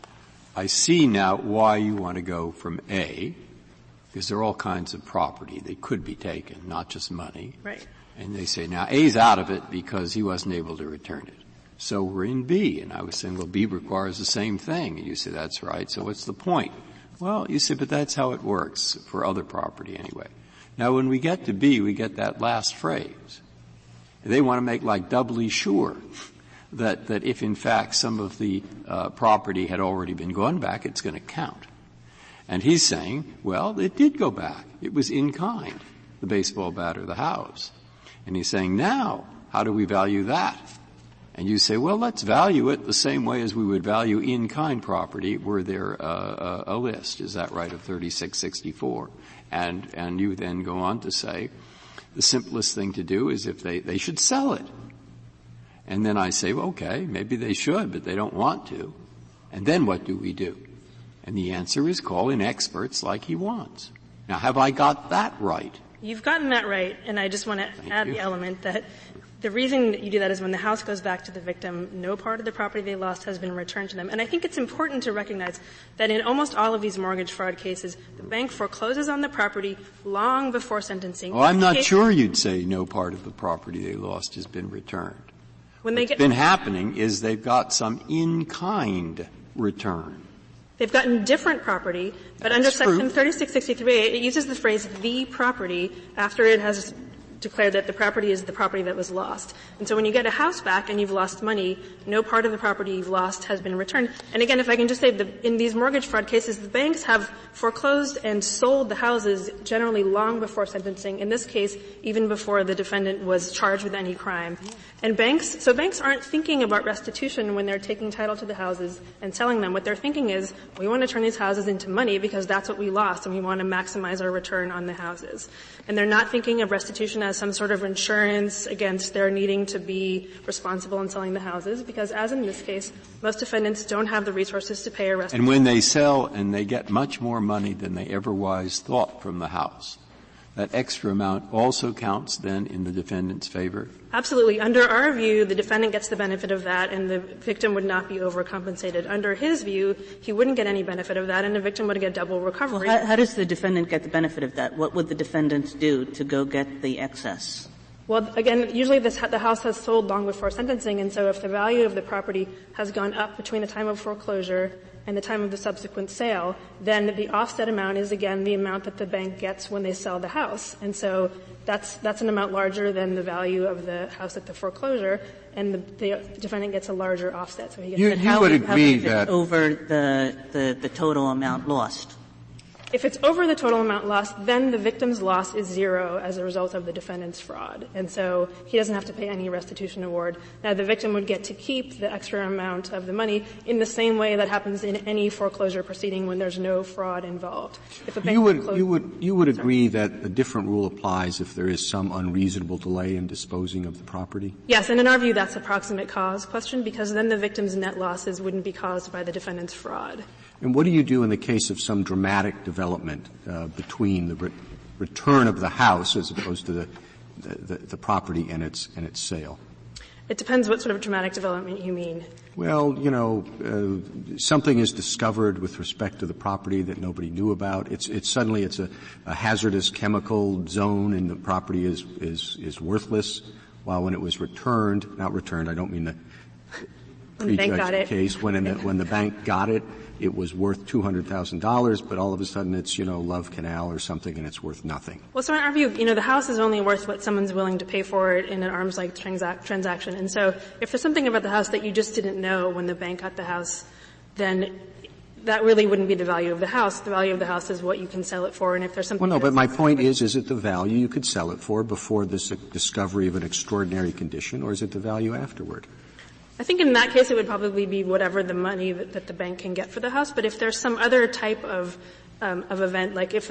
I see now why you want to go from A, because there are all kinds of property that could be taken, not just money. Right. And they say, now, A's out of it because he wasn't able to return it. So we're in B. And I was saying, well, B requires the same thing. And you say, that's right. So what's the point? Well, you say, but that's how it works for other property anyway. Now, when we get to B, we get that last phrase. They want to make like doubly sure that if, in fact, some of the property had already been gone back, it's going to count. And he's saying, well, it did go back. It was in kind, the baseball bat or the house. And he's saying, now, how do we value that? And you say, well, let's value it the same way as we would value in-kind property were there a list. Is that right, of 3664? And you then go on to say, the simplest thing to do is if they should sell it. And then I say, well, okay, maybe they should, but they don't want to. And then what do we do? And the answer is call in experts like he wants. Now, have I got that right? You've gotten that right, and I just want to add the element that the reason that you do that is when the house goes back to the victim, no part of the property they lost has been returned to them. And I think it's important to recognize that in almost all of these mortgage fraud cases, the bank forecloses on the property long before sentencing. Well, I'm not sure you'd say no part of the property they lost has been returned. What's been happening is they've got some in-kind return. They've gotten different property, but under Section 3663A, it uses the phrase "the property" after it has declared that the property is the property that was lost. And so when you get a house back and you've lost money, no part of the property you've lost has been returned. And again, if I can just say, in these mortgage fraud cases, the banks have foreclosed and sold the houses generally long before sentencing, in this case, even before the defendant was charged with any crime. And banks aren't thinking about restitution when they're taking title to the houses and selling them. What they're thinking is, we want to turn these houses into money because that's what we lost and we want to maximize our return on the houses. And they're not thinking of restitution as some sort of insurance against their needing to be responsible in selling the houses, because as in this case, most defendants don't have the resources to pay a restitution. And when they sell and they get much more money than they ever wise thought from the house, that extra amount also counts then in the defendant's favor? Absolutely. Under our view, the defendant gets the benefit of that and the victim would not be overcompensated. Under his view, he wouldn't get any benefit of that and the victim would get double recovery. Well, how does the defendant get the benefit of that? What would the defendant do to go get the excess? Well, again, usually the house has sold long before sentencing, and so if the value of the property has gone up between the time of foreclosure and the time of the subsequent sale, then the offset amount is, again, the amount that the bank gets when they sell the house. And so that's an amount larger than the value of the house at the foreclosure, and the defendant gets a larger offset. So he gets you would agree that over the total amount lost. If it's over the total amount lost, then the victim's loss is zero as a result of the defendant's fraud. And so he doesn't have to pay any restitution award. Now, the victim would get to keep the extra amount of the money in the same way that happens in any foreclosure proceeding when there's no fraud involved. If a bank you would agree that a different rule applies if there is some unreasonable delay in disposing of the property? Yes, and in our view, that's a proximate cause question, because then the victim's net losses wouldn't be caused by the defendant's fraud. And what do you do in the case of some dramatic development between the return of the house as opposed to the property and its sale? It depends what sort of dramatic development you mean. Well, something is discovered with respect to the property that nobody knew about. It's suddenly a hazardous chemical zone and the property is worthless, while when it was not returned, I don't mean the prejudged case, when the bank got it, it was worth $200,000, but all of a sudden it's, Love Canal or something and it's worth nothing. Well, so in our view, the house is only worth what someone's willing to pay for it in an arm's-length transaction. And so if there's something about the house that you just didn't know when the bank got the house, then that really wouldn't be the value of the house. The value of the house is what you can sell it for, and if there's something... Well, no, but my point is it the value you could sell it for before this discovery of an extraordinary condition, or is it the value afterward? I think in that case it would probably be whatever the money that the bank can get for the house. But if there's some other type of event, like if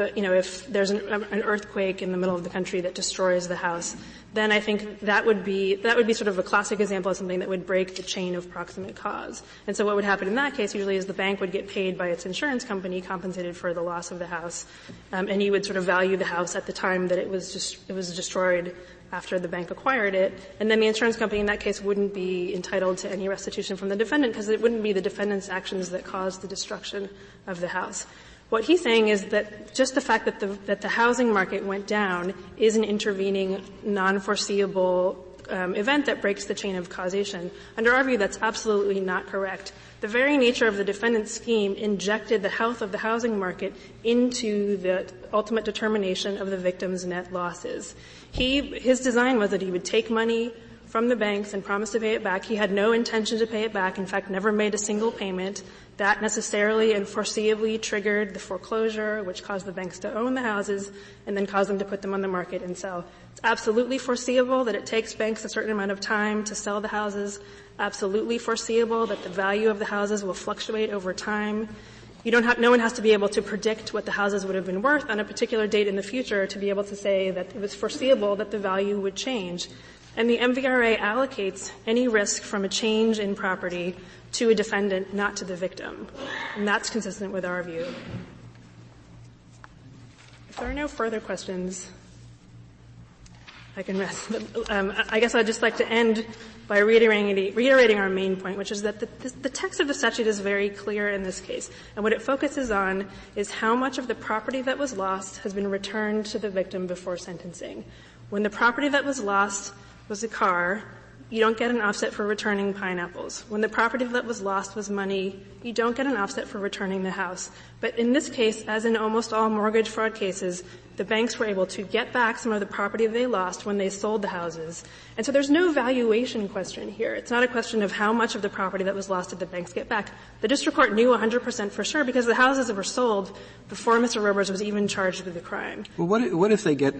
there's an earthquake in the middle of the country that destroys the house, then I think that would be sort of a classic example of something that would break the chain of proximate cause. And so what would happen in that case usually is the bank would get paid by its insurance company, compensated for the loss of the house, and you would sort of value the house at the time that it was destroyed after the bank acquired it, and then the insurance company in that case wouldn't be entitled to any restitution from the defendant because it wouldn't be the defendant's actions that caused the destruction of the house. What he's saying is that just the fact that the housing market went down is an intervening, non-foreseeable event that breaks the chain of causation. Under our view, that's absolutely not correct. The very nature of the defendant's scheme injected the health of the housing market into the ultimate determination of the victim's net losses. His design was that he would take money from the banks and promise to pay it back. He had no intention to pay it back, in fact, never made a single payment. That necessarily and foreseeably triggered the foreclosure, which caused the banks to own the houses and then caused them to put them on the market and sell. It's absolutely foreseeable that it takes banks a certain amount of time to sell the houses, absolutely foreseeable that the value of the houses will fluctuate over time. No one has to be able to predict what the houses would have been worth on a particular date in the future to be able to say that it was foreseeable that the value would change. And the MVRA allocates any risk from a change in property to a defendant, not to the victim. And that's consistent with our view. If there are no further questions, I can rest. I guess I'd just like to end by reiterating our main point, which is that the text of the statute is very clear in this case. And what it focuses on is how much of the property that was lost has been returned to the victim before sentencing. When the property that was lost was a car, you don't get an offset for returning pineapples. When the property that was lost was money, you don't get an offset for returning the house. But in this case, as in almost all mortgage fraud cases, the banks were able to get back some of the property they lost when they sold the houses. And so there's no valuation question here. It's not a question of how much of the property that was lost did the banks get back. The district court knew 100% for sure because the houses were sold before Mr. Roberts was even charged with the crime. Well, what if they get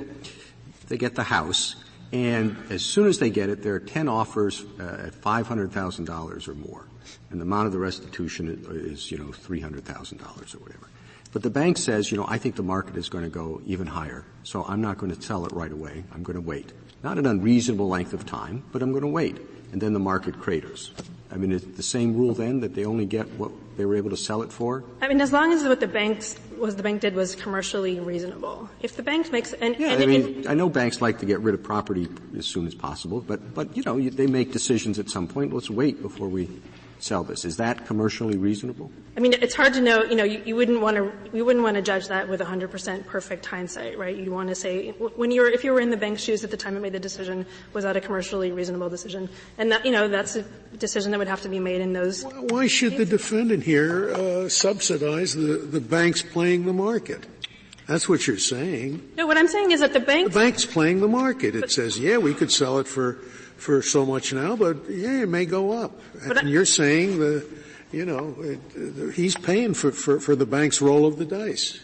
the house, and as soon as they get it, there are 10 offers at $500,000 or more, and the amount of the restitution is $300,000 or whatever. But the bank says, I think the market is going to go even higher, so I'm not going to sell it right away. I'm going to wait. Not an unreasonable length of time, but I'm going to wait. And then the market craters. I mean, is it the same rule then that they only get what they were able to sell it for? I mean, as long as what the bank did was commercially reasonable. If the bank makes I know banks like to get rid of property as soon as possible, but they make decisions at some point. Let's wait before we sell this. Is that commercially reasonable? I mean, it's hard to know. You wouldn't want to judge that with 100% perfect hindsight, right? You'd want to say if you were in the bank's shoes at the time it made the decision, was that a commercially reasonable decision? And that that's a decision that would have to be made in those. Why should the defendant here subsidize the banks playing the market? That's what you're saying. No, what I'm saying is that the bank's playing the market. It says, we could sell it for so much now, but it may go up. And you're saying he's paying for the bank's roll of the dice.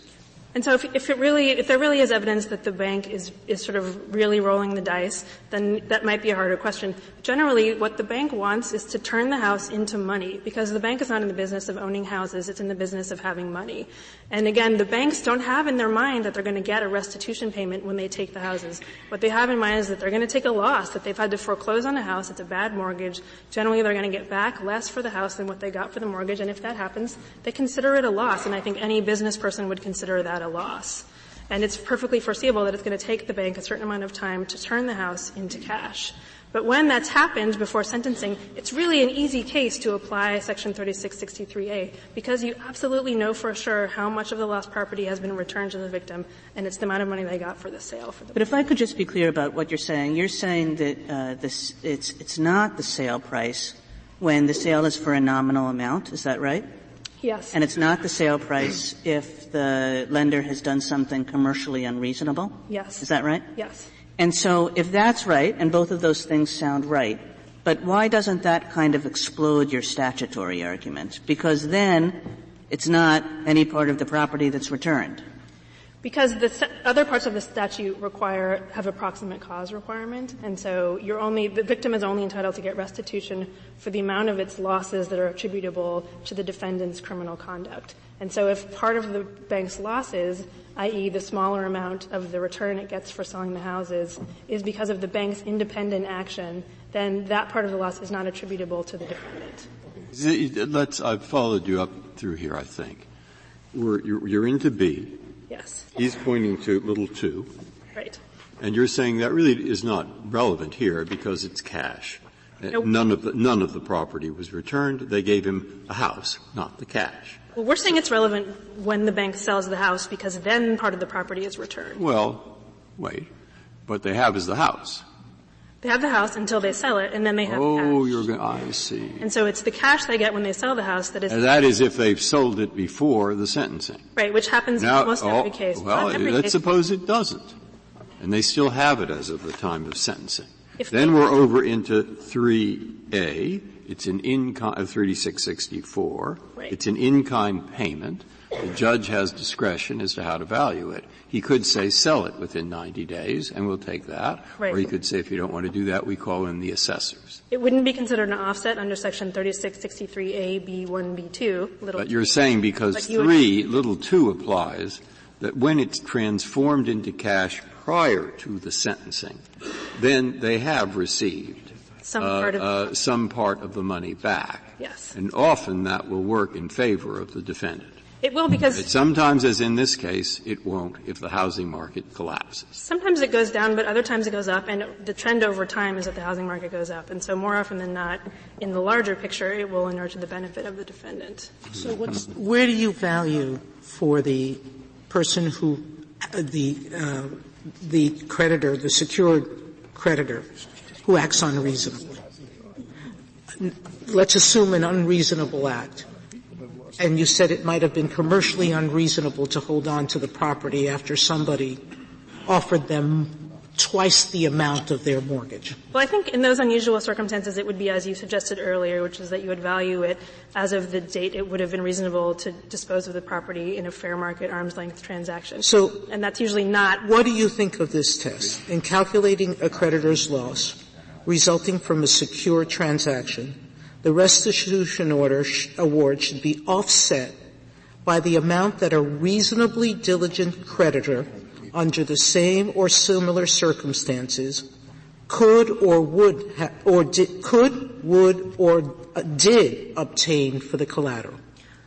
And so if there really is evidence that the bank is sort of really rolling the dice, then that might be a harder question. Generally, what the bank wants is to turn the house into money, because the bank is not in the business of owning houses, it's in the business of having money. And again, the banks don't have in their mind that they're going to get a restitution payment when they take the houses. What they have in mind is that they're going to take a loss, that they've had to foreclose on a house, it's a bad mortgage. Generally, they're going to get back less for the house than what they got for the mortgage, and if that happens, they consider it a loss, and I think any business person would consider that a loss. And it's perfectly foreseeable that it's going to take the bank a certain amount of time to turn the house into cash. But when that's happened before sentencing, it's really an easy case to apply Section 3663A, because you absolutely know for sure how much of the lost property has been returned to the victim, and it's the amount of money they got for the sale. But if I could just be clear about what you're saying that it's not the sale price when the sale is for a nominal amount. Is that right? Yes. And it's not the sale price if the lender has done something commercially unreasonable? Yes. Is that right? Yes. And so if that's right, and both of those things sound right, but why doesn't that kind of explode your statutory argument? Because then it's not any part of the property that's returned. Because the other parts of the statute have a proximate cause requirement, and so the victim is only entitled to get restitution for the amount of its losses that are attributable to the defendant's criminal conduct. And so if part of the bank's losses, i.e. the smaller amount of the return it gets for selling the houses, is because of the bank's independent action, then that part of the loss is not attributable to the defendant. I've followed you up through here, I think. You're into B. Yes. He's pointing to little 2. Right. And you're saying that really is not relevant here because it's cash. Nope. None of the property was returned. They gave him a house, not the cash. Well, we're saying it's relevant when the bank sells the house, because then part of the property is returned. Well, wait. What they have is the house. They have the house until they sell it, and then they have cash. I see. And so it's the cash they get when they sell the house that is... And that is if they've sold it before the sentencing. Right, which happens in almost every case. Well, let's suppose it doesn't. And they still have it as of the time of sentencing. Then we're over into 3A. It's an in-kind, 3664. Right. It's an in-kind payment. The judge has discretion as to how to value it. He could say sell it within 90 days, and we'll take that. Right. Or he could say if you don't want to do that, we call in the assessors. It wouldn't be considered an offset under Section 3663A, B1, B2. But you're saying because little 2 applies, that when it's transformed into cash prior to the sentencing, then they have received some part of the money back. Yes. And often that will work in favor of the defendant. It will, because sometimes, as in this case, it won't if the housing market collapses. Sometimes it goes down, but other times it goes up, and the trend over time is that the housing market goes up. And so more often than not, in the larger picture, it will inure to the benefit of the defendant. So where do you value for the person who, the creditor, the secured creditor, who acts unreasonably? Let's assume an unreasonable act. And you said it might have been commercially unreasonable to hold on to the property after somebody offered them twice the amount of their mortgage. Well, I think in those unusual circumstances, it would be as you suggested earlier, which is that you would value it as of the date it would have been reasonable to dispose of the property in a fair market arm's-length transaction. And that's usually not. What do you think of this test? In calculating a creditor's loss resulting from a secure transaction, the restitution award should be offset by the amount that a reasonably diligent creditor under the same or similar circumstances could or would did obtain for the collateral.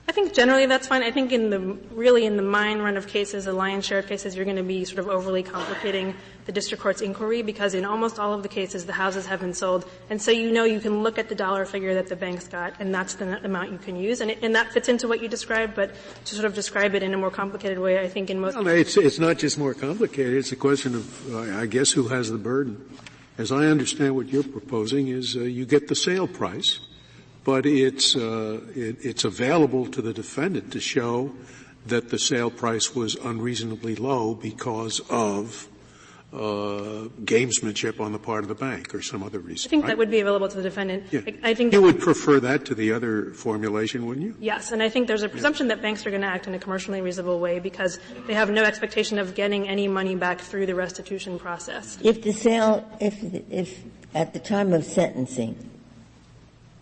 I think generally that's fine. I think in the mine run of cases, the lion's share of cases, you're going to be sort of overly complicating the district court's inquiry, because in almost all of the cases the houses have been sold, and so you can look at the dollar figure that the bank's got, and that's the amount you can use, and that fits into what you described. But to sort of describe it in a more complicated way, I think in most cases it's not just more complicated. It's a question of I guess who has the burden. As I understand what you're proposing is you get the sale price, but it's available to the defendant to show that the sale price was unreasonably low because of gamesmanship on the part of the bank or some other reason. I think right? that would be available to the defendant. Yeah. I think you would prefer that to the other formulation, wouldn't you? Yes, and I think there's a presumption that banks are going to act in a commercially reasonable way because they have no expectation of getting any money back through the restitution process. If the sale, if at the time of sentencing,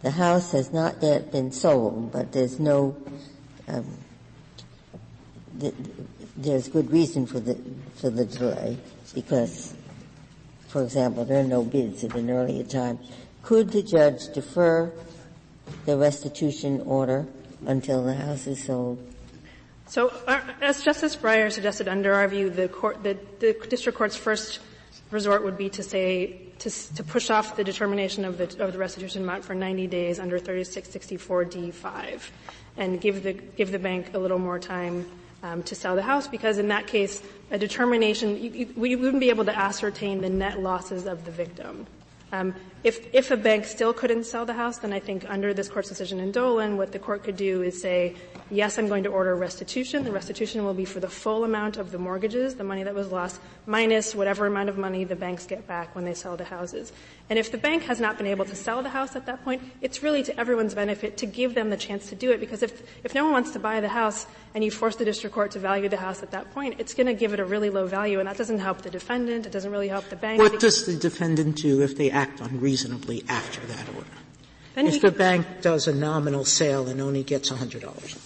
the house has not yet been sold, but there's no, there's good reason for the delay because, for example, there are no bids at an earlier time. Could the judge defer the restitution order until the house is sold? So, as Justice Breyer suggested, under our view, the district court's first resort would be to say to push off the determination of the restitution amount for 90 days under 3664D5, and give the bank a little more time to sell the house, because in that case, a determination we wouldn't be able to ascertain the net losses of the victim. If a bank still couldn't sell the house, then I think under this Court's decision in Dolan, what the Court could do is say, yes, I'm going to order restitution. The restitution will be for the full amount of the mortgages, the money that was lost, minus whatever amount of money the banks get back when they sell the houses. And if the bank has not been able to sell the house at that point, it's really to everyone's benefit to give them the chance to do it, because if no one wants to buy the house and you force the district court to value the house at that point, it's going to give it a really low value, and that doesn't help the defendant. It doesn't really help the bank. What does the defendant do if they act unreasonably after that order? Then if the bank does a nominal sale and only gets $100.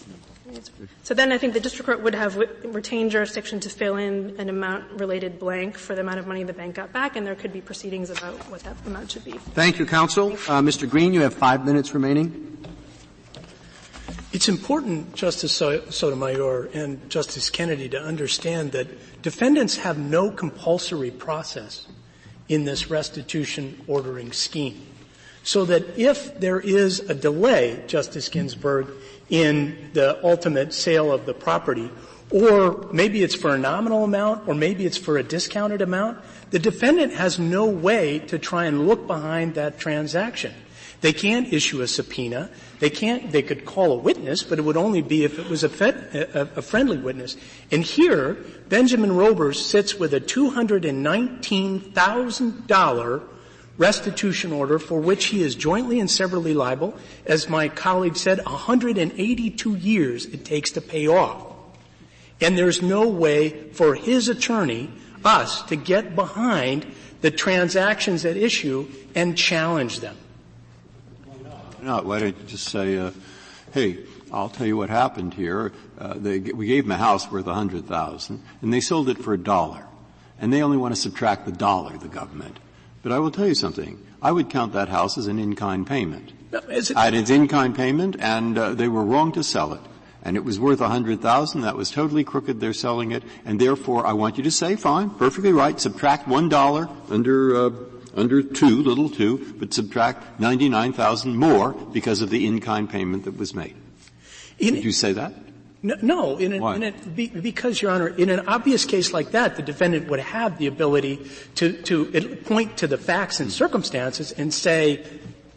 So then I think the district court would have retained jurisdiction to fill in an amount-related blank for the amount of money the bank got back, and there could be proceedings about what that amount should be. Thank you, counsel. Mr. Green, you have 5 minutes remaining. It's important, Justice Sotomayor and Justice Kennedy, to understand that defendants have no compulsory process in this restitution ordering scheme. So that if there is a delay, Justice Ginsburg, in the ultimate sale of the property, or maybe it's for a nominal amount, or maybe it's for a discounted amount, the defendant has no way to try and look behind that transaction. They can't issue a subpoena. They could call a witness, but it would only be if it was a friendly witness. And here, Benjamin Robers sits with a $219,000 restitution order for which he is jointly and severally liable. As my colleague said, 182 years it takes to pay off. And there's no way for his attorney, us, to get behind the transactions at issue and challenge them. Why don't you just say, hey, I'll tell you what happened here. We gave them a house worth $100,000, and they sold it for $1. And they only want to subtract the $1, the government. But I will tell you something. I would count that house as an in-kind payment. It's in-kind payment, and they were wrong to sell it. And it was worth $100,000. That was totally crooked. They're selling it. And therefore, I want you to say, fine, perfectly right, subtract $1 under little 2, but subtract $99,000 more because of the in-kind payment that was made. Did you say that? No. Because, Your Honor, in an obvious case like that, the defendant would have the ability to point to the facts and circumstances and say,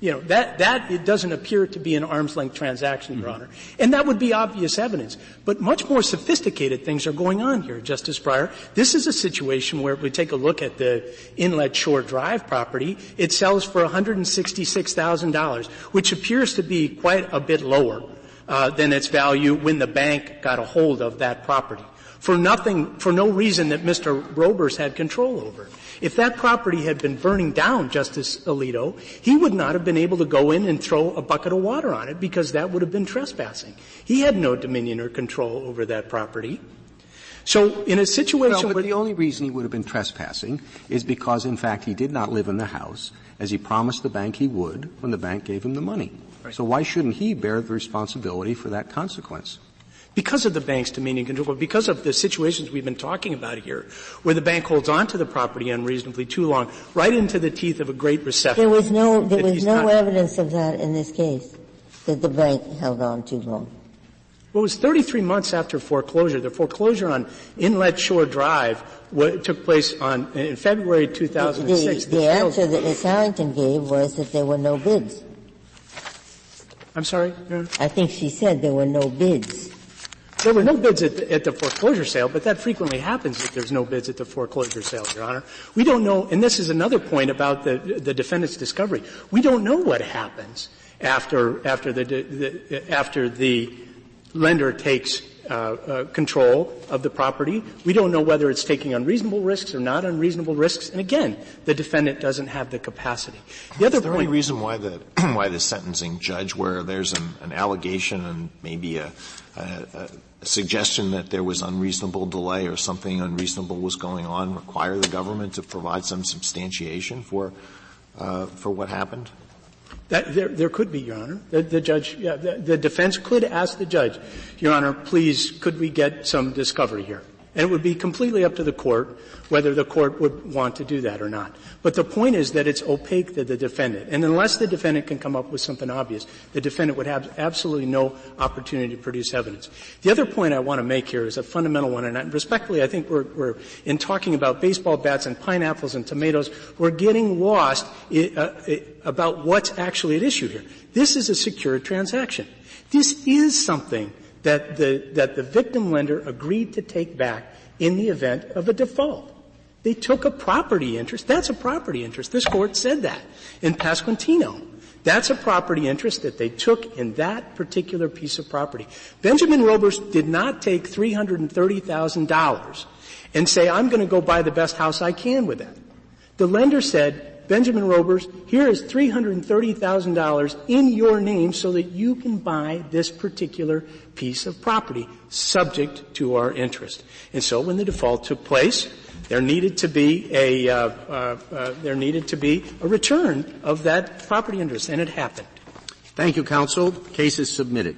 that it doesn't appear to be an arm's-length transaction, Your Honor. And that would be obvious evidence. But much more sophisticated things are going on here, Justice Breyer. This is a situation where if we take a look at the Inlet Shore Drive property, it sells for $166,000, which appears to be quite a bit lower than its value when the bank got a hold of that property. For no reason that Mr. Robers had control over. If that property had been burning down, Justice Alito, he would not have been able to go in and throw a bucket of water on it because that would have been trespassing. He had no dominion or control over that property. So in a situation but the only reason he would have been trespassing is because, in fact, he did not live in the house as he promised the bank he would when the bank gave him the money. Right. So why shouldn't he bear the responsibility for that consequence? Because of the bank's dominion control, because of the situations we've been talking about here, where the bank holds on to the property unreasonably too long, right into the teeth of a great recession. There was no evidence of that in this case, that the bank held on too long. Well, it was 33 months after foreclosure. The foreclosure on Inlet Shore Drive took place in February 2006. The answer that Ms. Harrington gave was that there were no bids. I'm sorry? I think she said there were no bids. There were no bids at the foreclosure sale, but that frequently happens if there's no bids at the foreclosure sale, Your Honor. We don't know, and this is another point about the defendant's discovery. We don't know what happens after the lender takes control of the property. We don't know whether it's taking unreasonable risks or not unreasonable risks. And again, the defendant doesn't have the capacity. The other Is there point, any reason why the sentencing judge, where there's an allegation and maybe a suggestion that there was unreasonable delay or something unreasonable was going on, require the government to provide some substantiation for what happened? There could be, Your Honor. The judge, the defense could ask the judge, Your Honor, please, could we get some discovery here? And it would be completely up to the court whether the court would want to do that or not. But the point is that it's opaque to the defendant. And unless the defendant can come up with something obvious, the defendant would have absolutely no opportunity to produce evidence. The other point I want to make here is a fundamental one, and respectfully, I think we're in talking about baseball bats and pineapples and tomatoes, we're getting lost about what's actually at issue here. This is a secured transaction. This is something that the victim lender agreed to take back in the event of a default. They took a property interest. That's a property interest. This Court said that in Pasquantino. That's a property interest that they took in that particular piece of property. Benjamin Robers did not take $330,000 and say, I'm going to go buy the best house I can with that. The lender said, Benjamin Robers, here is $330,000 in your name so that you can buy this particular piece of property subject to our interest. And so when the default took place, there needed to be a return of that property interest, and it happened. Thank you, counsel. The case is submitted.